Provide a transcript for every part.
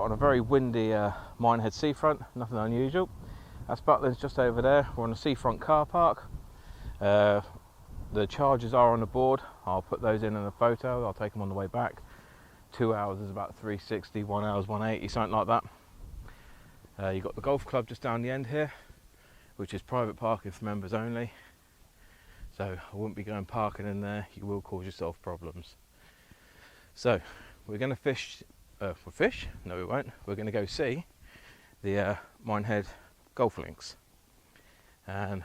on a very windy Minehead seafront, nothing unusual. That's Butlins just over there. We're on a seafront car park. The charges are on the board. I'll put those in a photo. I'll take them on the way back. 2 hours is about 360, 1 hour is 180, something like that. You've got the golf club just down the end here, which is private parking for members only. So I wouldn't be going parking in there. You will cause yourself problems. So we're going to fish. Fish? No, we won't. We're going to go see the Minehead golf links. And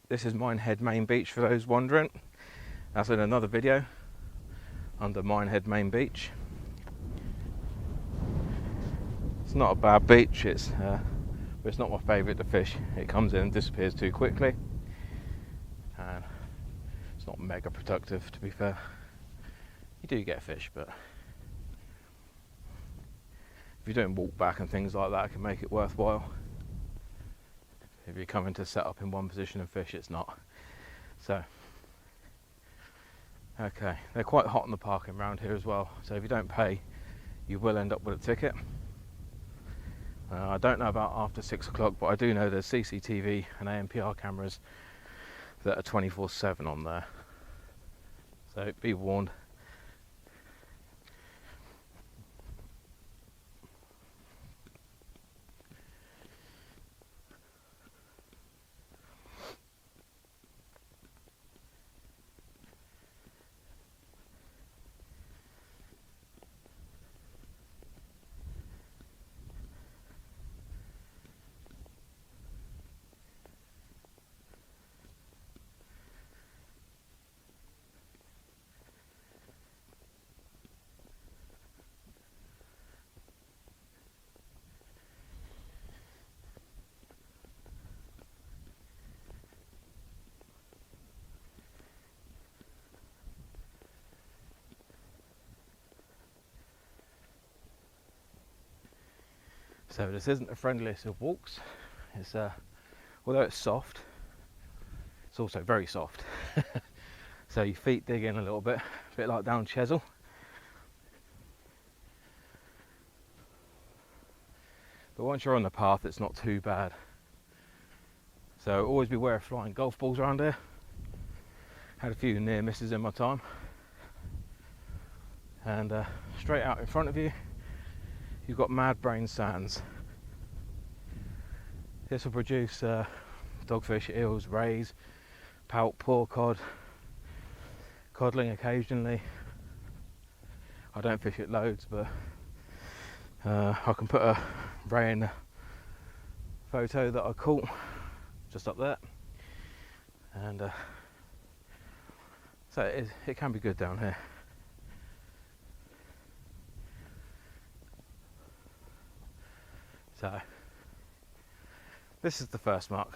this is Minehead Main Beach for those wondering. That's in another video under Minehead Main Beach. It's not a bad beach. But it's not my favourite to fish. It comes in and disappears too quickly, and it's not mega productive, to be fair. You do get fish, but if you're doing walk back and things like that, it can make it worthwhile. If you're coming to set up in one position and fish, it's not. So, okay, they're quite hot on the parking around here as well. So if you don't pay, you will end up with a ticket. I don't know about after 6 o'clock, but I do know there's CCTV and ANPR cameras that are 24/7 on there. So be warned. So this isn't the friendliest of walks. It's although it's soft, it's also very soft. So your feet dig in a little bit, a bit like down Chesil. But once you're on the path, it's not too bad. So always beware of flying golf balls around here. Had a few near misses in my time. And straight out in front of you, you've got madbrains sands. This will produce dogfish, eels, rays, pout, poor cod, codling occasionally. I don't fish it loads, but I can put a ray in the photo that I caught just up there. And so it can be good down here. So this is the first mark.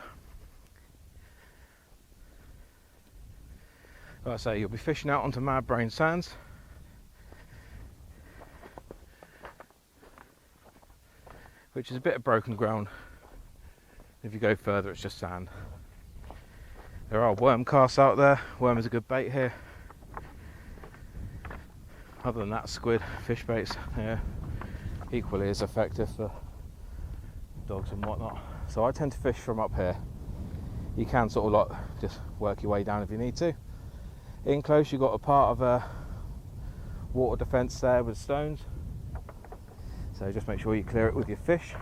Like I say, you'll be fishing out onto madbrains sands. Which is a bit of broken ground. If you go further, it's just sand. There are worm casts out there. Worm is a good bait here. Other than that, squid, fish baits, yeah, equally as effective for dogs and whatnot. So I tend to fish from up here. You can sort of like just work your way down if you need to. In close, you've got a part of a water defence there with stones. So just make sure you clear it with your fish.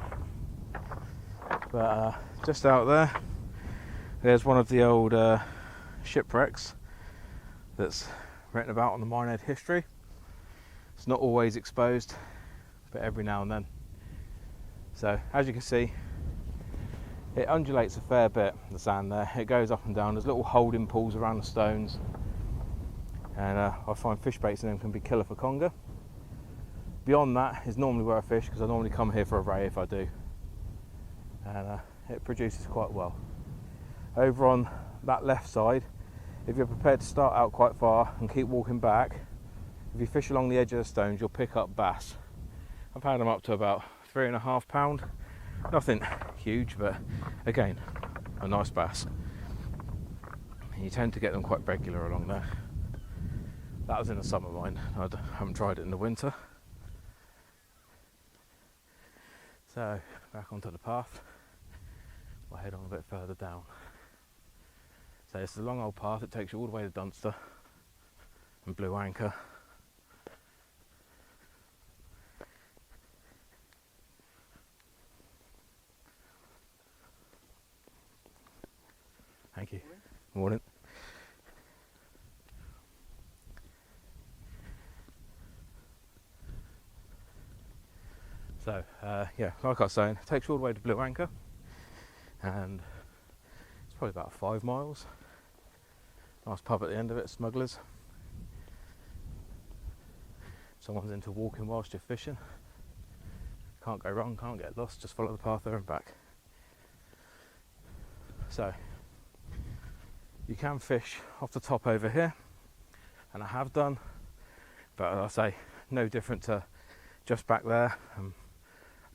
But just out there, there's one of the old shipwrecks that's written about on the Minehead history. It's not always exposed, but every now and then. So as you can see, it undulates a fair bit, the sand there. It goes up and down. There's little holding pools around the stones, and I find fish baits in them can be killer for conger. Beyond that is normally where I fish, because I normally come here for a ray if I do, and it produces quite well. Over on that left side, if you're prepared to start out quite far and keep walking back, if you fish along the edge of the stones, you'll pick up bass. I've had them up to about 3.5 pound. Nothing huge, but again, a nice bass. And you tend to get them quite regular along there. That was in the summer, mind. I haven't tried it in the winter. So back onto the path, we'll head on a bit further down. So it's a long old path, it takes you all the way to Dunster and Blue Anchor. Thank you. Morning. So yeah, like I was saying, it takes you all the way to Blue Anchor, and it's probably about 5 miles. Nice pub at the end of it, Smugglers. Someone's into walking whilst you're fishing. Can't go wrong, can't get lost, just follow the path there and back. So you can fish off the top over here, and I have done, but as I say, no different to just back there.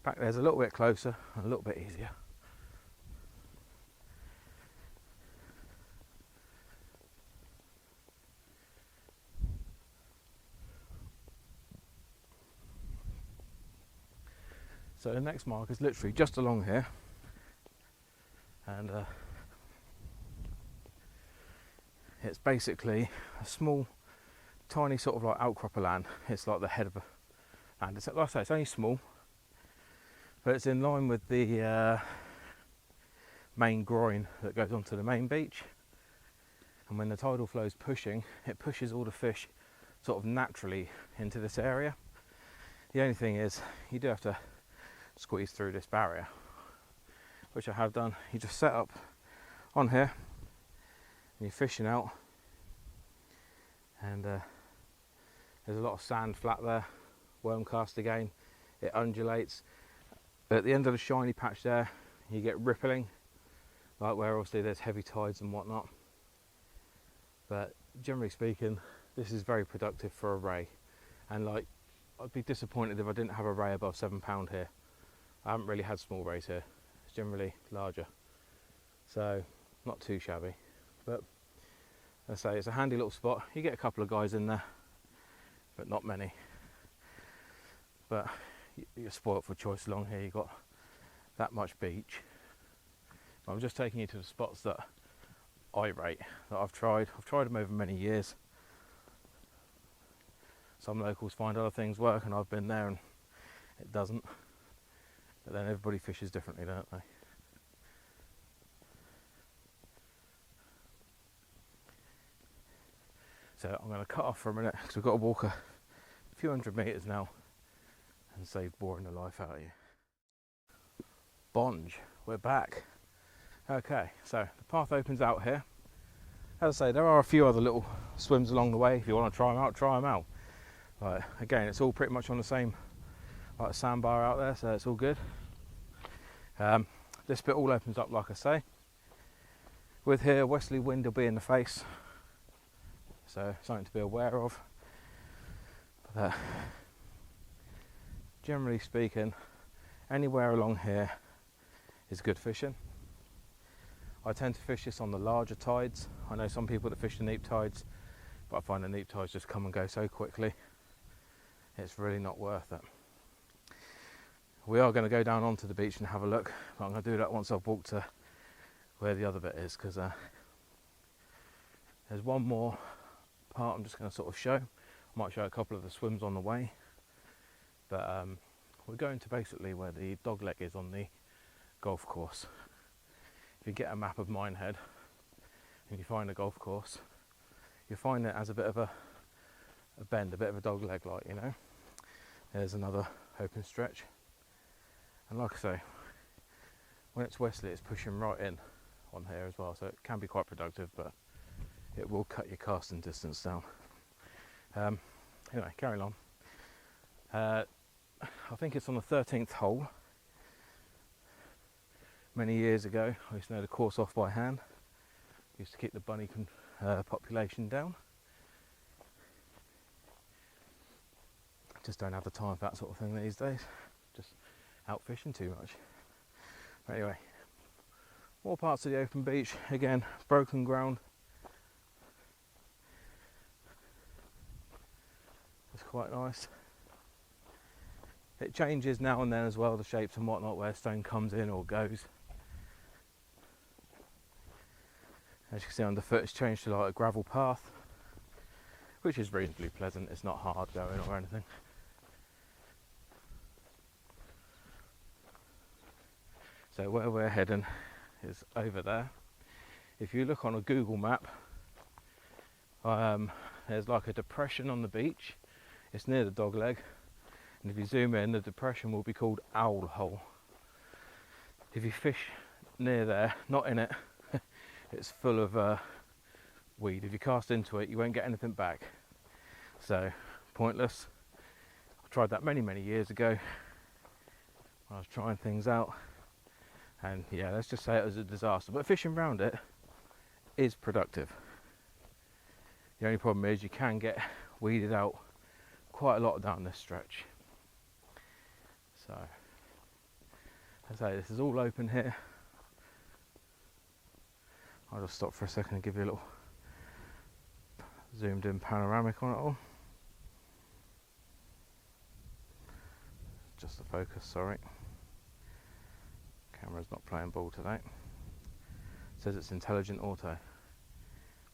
Back there's a little bit closer and a little bit easier. So the next mark is literally just along here, and it's basically a small, tiny sort of like outcrop of land. It's like the head of a land. It's, like I say, it's only small, but it's in line with the main groin that goes onto the main beach. And when the tidal flow is pushing, it pushes all the fish sort of naturally into this area. The only thing is, you do have to squeeze through this barrier, which I have done. You just set up on here and you're fishing out, and there's a lot of sand flat there, worm cast again, it undulates. But at the end of the shiny patch there, you get rippling, like where obviously there's heavy tides and whatnot. But generally speaking, this is very productive for a ray, and like, I'd be disappointed if I didn't have a ray above £7 here. I haven't really had small rays here, it's generally larger, so not too shabby. But as I say, it's a handy little spot. You get a couple of guys in there, but not many. But you're spoilt for choice along here. You've got that much beach. I'm just taking you to the spots that I rate, that I've tried. I've tried them over many years. Some locals find other things work, and I've been there and it doesn't. But then everybody fishes differently, don't they? So I'm going to cut off for a minute because we've got to walk a few hundred metres now and save boring the life out of you. Bonge, we're back. Okay, so the path opens out here. As I say, there are a few other little swims along the way. If you want to try them out, try them out. But again, it's all pretty much on the same like sandbar out there, so it's all good. This bit all opens up, like I say. With here, westerly wind will be in the face, so something to be aware of. But generally speaking, anywhere along here is good fishing. I tend to fish this on the larger tides. I know some people that fish the neap tides, but I find the neap tides just come and go so quickly, it's really not worth it. We are going to go down onto the beach and have a look, but I'm going to do that once I've walked to where the other bit is, because there's one more part I'm just going to sort of show. I might show a couple of the swims on the way, but we're going to basically where the dog leg is on the golf course. If you get a map of Minehead and you find a golf course, you find it as a bit of a bend, a bit of a dog leg, like, you know. There's another open stretch, and like I say, when it's westerly, it's pushing right in on here as well, so it can be quite productive, but it will cut your casting distance down. Anyway, carrying on. I think it's on the 13th hole. Many years ago, I used to know the course off by hand. Used to keep the bunny population down. Just don't have the time for that sort of thing these days. Just out fishing too much. But anyway, more parts of the open beach. Again, broken ground. It's quite nice. It changes now and then as well, the shapes and whatnot, where stone comes in or goes. As you can see underfoot, it's changed to like a gravel path, which is reasonably pleasant. It's not hard going or anything. So where we're heading is over there. If you look on a Google map, there's like a depression on the beach. It's near the Dogleg, and if you zoom in, the depression will be called Owl Hole. If you fish near there, not in it, it's full of weed. If you cast into it, you won't get anything back. So, pointless. I tried that many years ago when I was trying things out. And yeah, let's just say it was a disaster. But fishing around it is productive. The only problem is you can get weeded out quite a lot down this stretch. So, as I say, this is all open here. I'll just stop for a second and give you a little zoomed in panoramic on it all. Just the focus, sorry. Camera's not playing ball today. It says it's intelligent auto,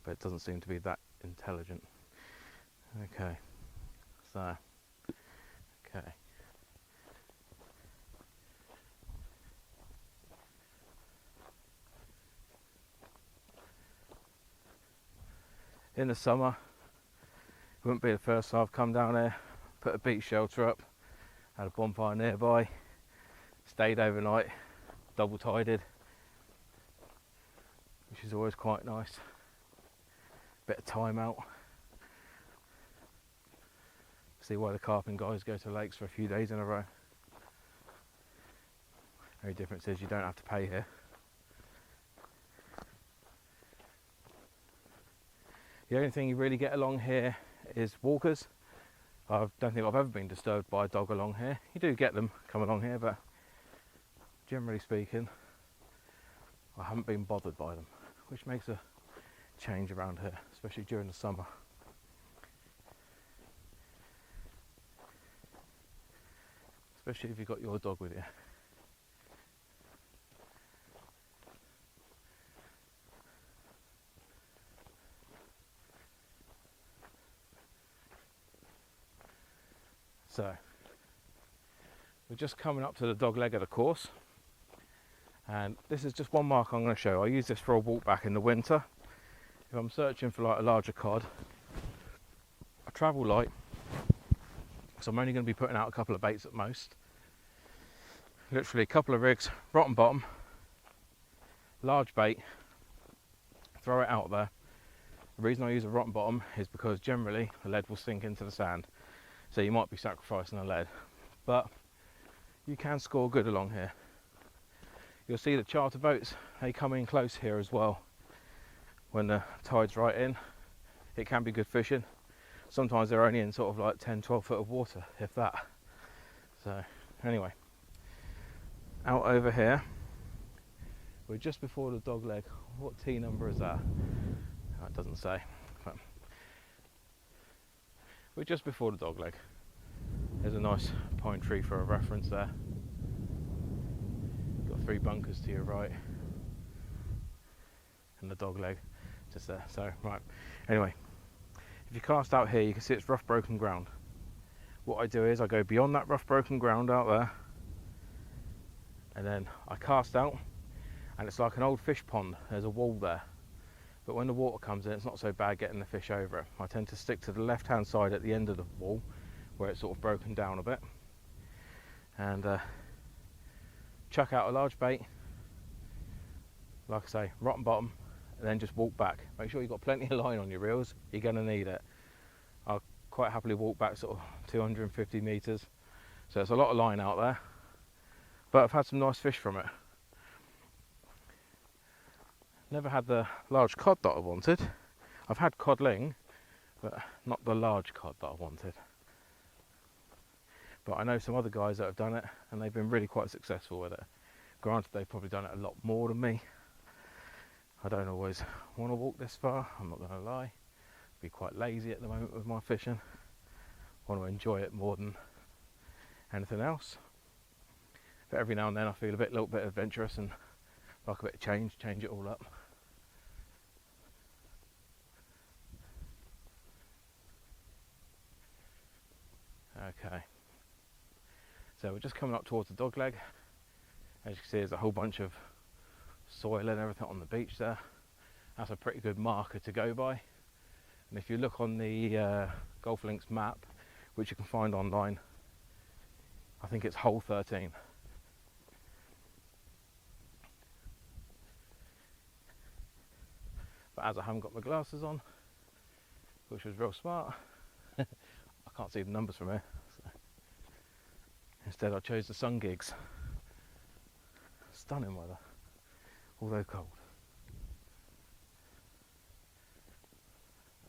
but it doesn't seem to be that intelligent. Okay, so, okay. In the summer, it wouldn't be the first time I've come down here, put a beach shelter up, had a bonfire nearby, stayed overnight, double tided, which is always quite nice. Bit of time out. See why the carping guys go to lakes for a few days in a row. The only difference is you don't have to pay here. The only thing you really get along here is walkers. I don't think I've ever been disturbed by a dog along here. You do get them come along here, but generally speaking, I haven't been bothered by them, which makes a change around here, especially during the summer. Especially if you've got your dog with you. So, we're just coming up to the dog leg of the course, and this is just one mark I'm going to show. I use this for a walk back in the winter. If I'm searching for like a larger cod, I travel light, so I'm only going to be putting out a couple of baits at most. Literally a couple of rigs, rotten bottom, large bait, throw it out there. The reason I use a rotten bottom is because generally the lead will sink into the sand. So you might be sacrificing the lead, but you can score good along here. You'll see the charter boats, they come in close here as well. When the tide's right in, it can be good fishing. Sometimes they're only in sort of like 10-12 foot of water, if that. So anyway, out over here, we're just before the dog leg. What T number is that? Oh, it doesn't say. But we're just before the dog leg. There's a nice pine tree for a reference there. Got 3 bunkers to your right, and the dog leg just there. So right, anyway, if you cast out here, you can see it's rough broken ground. What I do is I go beyond that rough broken ground out there, and then I cast out, and it's like an old fish pond. There's a wall there, but when the water comes in, it's not so bad getting the fish over it. I tend to stick to the left hand side at the end of the wall, where it's sort of broken down a bit, and chuck out a large bait, like I say, rotten bottom, and then just walk back. Make sure you've got plenty of line on your reels, you're going to need it. I'll quite happily walk back sort of 250 metres, so it's a lot of line out there, but I've had some nice fish from it. Never had the large cod that I wanted. I've had codling, but not the large cod that I wanted. But I know some other guys that have done it, and they've been really quite successful with it. Granted, they've probably done it a lot more than me. I don't always want to walk this far, I'm not going to lie. Be quite lazy at the moment with my fishing. I want to enjoy it more than anything else. But every now and then I feel a little bit adventurous and like a bit of change it all up. Okay, so we're just coming up towards the dog leg. As you can see, there's a whole bunch of soil and everything on the beach there. That's a pretty good marker to go by. And if you look on the Golf Links map, which you can find online, I think it's hole 13. But as I haven't got my glasses on, which was real smart, I can't see the numbers from here. So instead I chose the sun gigs. Stunning weather, although cold.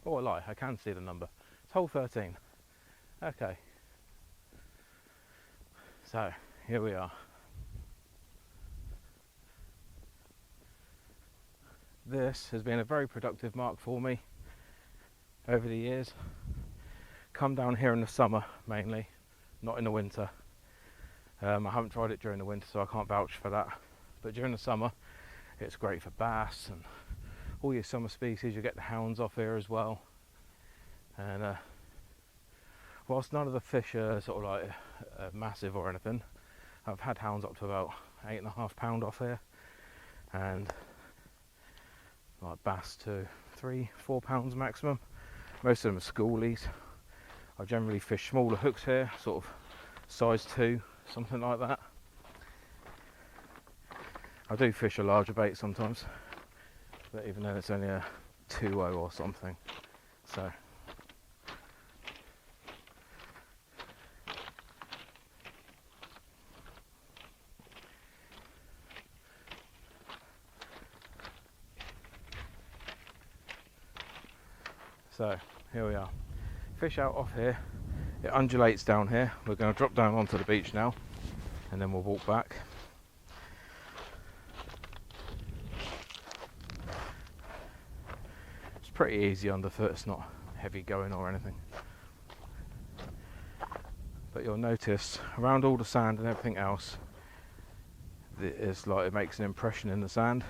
Oh, I lie, I can see the number. It's hole 13. Okay. So, here we are. This has been a very productive mark for me over the years. Come down here in the summer mainly, not in the winter. I haven't tried it during the winter, so I can't vouch for that. But during the summer, it's great for bass and all your summer species. You get the hounds off here as well. And whilst none of the fish are sort of like massive or anything, I've had hounds up to about 8.5 pound off here, and like bass to 3-4 pounds maximum. Most of them are schoolies. I generally fish smaller hooks here, sort of size 2, something like that. I do fish a larger bait sometimes, but even then it's only a 2.0 or something. So here we are. Fish out off here. It undulates down here. We're going to drop down onto the beach now, and then we'll walk back. It's pretty easy underfoot. It's not heavy going or anything. But you'll notice around all the sand and everything else, it's like it makes an impression in the sand.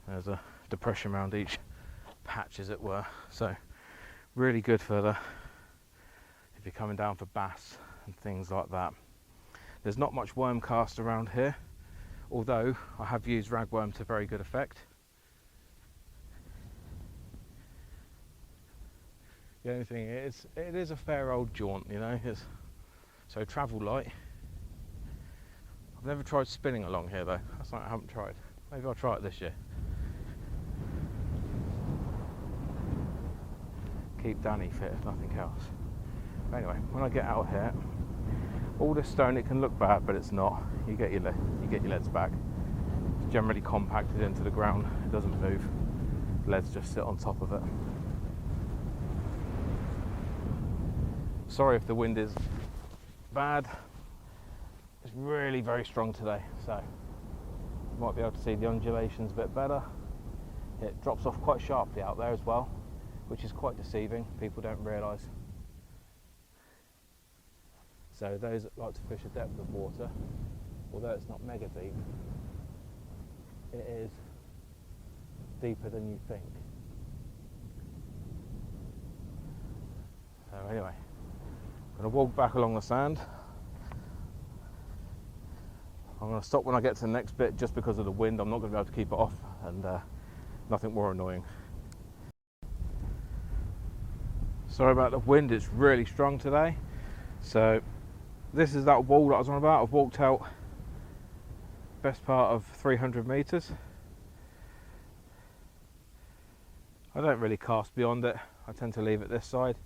There's a depression around each patch, as it were. So really good for if you're coming down for bass and things like that. There's not much worm cast around here, although I have used ragworm to very good effect. The only thing is, it is a fair old jaunt, you know. So travel light. I've never tried spinning along here though. That's something I haven't tried. Maybe I'll try it this year. Keep Danny fit if nothing else. But anyway, when I get out here, all this stone, it can look bad, but it's not. You get your leads back. It's generally compacted into the ground. It doesn't move. The leads just sit on top of it. Sorry if the wind is bad. It's really very strong today, so you might be able to see the undulations a bit better. It drops off quite sharply out there as well, which is quite deceiving. People don't realise. So those that like to fish a depth of water, although it's not mega deep, it is deeper than you think. So anyway, I'm going to walk back along the sand. I'm going to stop when I get to the next bit just because of the wind. I'm not going to be able to keep it off, and nothing more annoying. Sorry about the wind, it's really strong today. So this is that wall that I was on about. I've walked out best part of 300 metres. I don't really cast beyond it. I tend to leave it this side,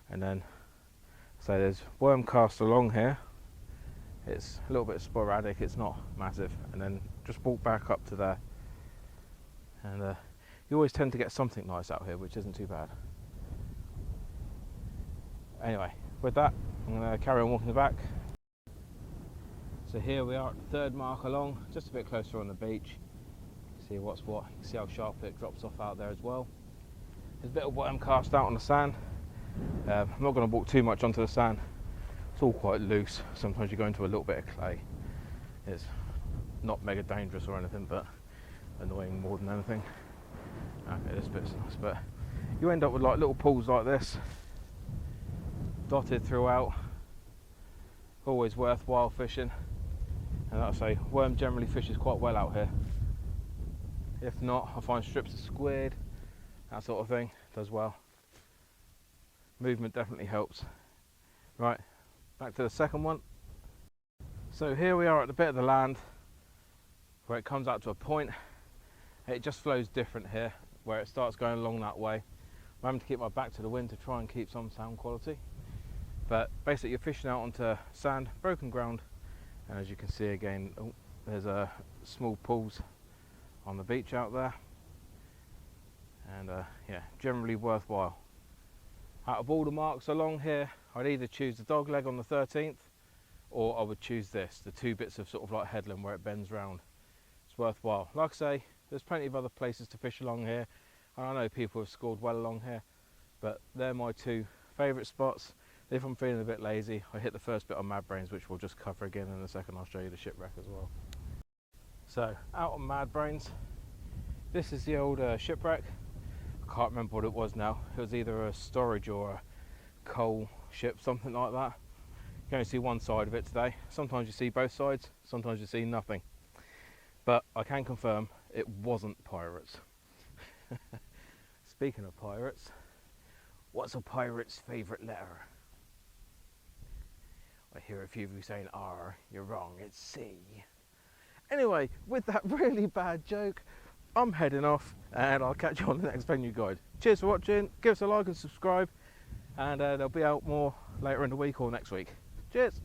and then so there's worm cast along here. It's a little bit sporadic, it's not massive, and then just walk back up to there, and you always tend to get something nice out here, which isn't too bad. Anyway, with that, I'm going to carry on walking back. So here we are at the third mark along, just a bit closer on the beach. See what's what. You can see how sharp it drops off out there as well. There's a bit of worm cast out on the sand. I'm not going to walk too much onto the sand. It's all quite loose. Sometimes you go into a little bit of clay. It's not mega dangerous or anything, but annoying more than anything. Okay, this bit's nice, but you end up with like little pools like this, dotted throughout. Always worthwhile fishing, and like I say, worm generally fishes quite well out here. If not, I find strips of squid, that sort of thing, does well. Movement definitely helps. Right, back to the second one. So here we are at the bit of the land where it comes out to a point. It just flows different here, where it starts going along that way. I'm having to keep my back to the wind to try and keep some sound quality. But basically you're fishing out onto sand, broken ground, and as you can see again, there's small pools on the beach out there, and yeah, generally worthwhile. Out of all the marks along here, I'd either choose the dog leg on the 13th, or I would choose this, the two bits of sort of like headland where it bends round. It's worthwhile. Like I say, there's plenty of other places to fish along here, and I know people have scored well along here, but they're my two favourite spots. If I'm feeling a bit lazy, I hit the first bit on madbrains, which we'll just cover again in a second. I'll show you the shipwreck as well. So, out on madbrains, this is the old shipwreck. I can't remember what it was now. It was either a storage or a coal ship, something like that. You can only see one side of it today. Sometimes you see both sides, sometimes you see nothing. But I can confirm it wasn't pirates. Speaking of pirates, what's a pirate's favourite letter? I hear a few of you saying R. You're wrong, it's C. Anyway, with that really bad joke, I'm heading off, and I'll catch you on the next venue guide. Cheers for watching, give us a like and subscribe, and they'll be out more later in the week or next week. Cheers!